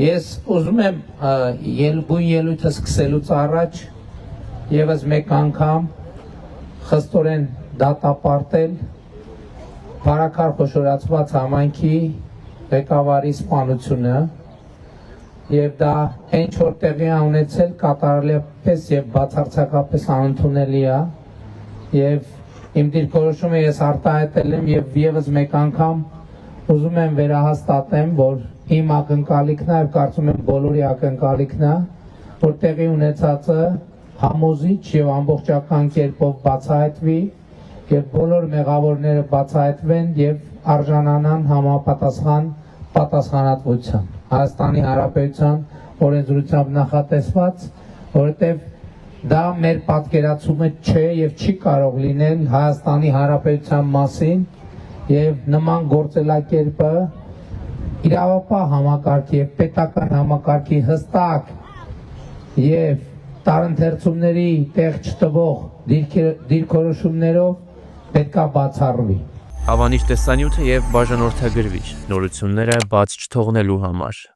Ես ուզում եմ գույն ելույթը սկսելուց առաջ եւս մեկ անգամ խստորեն դատապարտել Փարաքար խոշորացված համայնքի ղեկավարի սպանությունը եւ դա ինչ որ տեղի ունեցել կատարելապես եւ բացարձակապես անընդունելի է եւ իմ դիրքորոշումը ես արտահայտել եմ եւ եւս մեկ անգամ ուզում եմ վերահաստատեմ, որ իմ ակնկալիքն է եւ կարծում եմ բոլորի ակնկալիքն է, որ տեղի ունեցածը համոզիչ եւ ամբողջական կերպով բացահայտվի եւ բոլոր մեղավորները բացահայտվեն եւ արժանանան համապատասխան պատասխանատվության։ Հայաստանի Հանրապետության օրենսդրությամբ նախատեսված, որովհետեւ դա մեր պատկերացումը չէ եւ չի կարող լինել Հայաստանի Հանրապետության մասին եւ նման գործելակերպը իրավապահ համակարգի եւ պետական համակարգի հստակ եւ տարընթերցումների տեղ չտվող դիրքորոշումներով պետքա բացառվի։ Հավանիչ տեսանյութը եւ բաժանորդագրվիչ նորությունները բաց չթողնելու համար։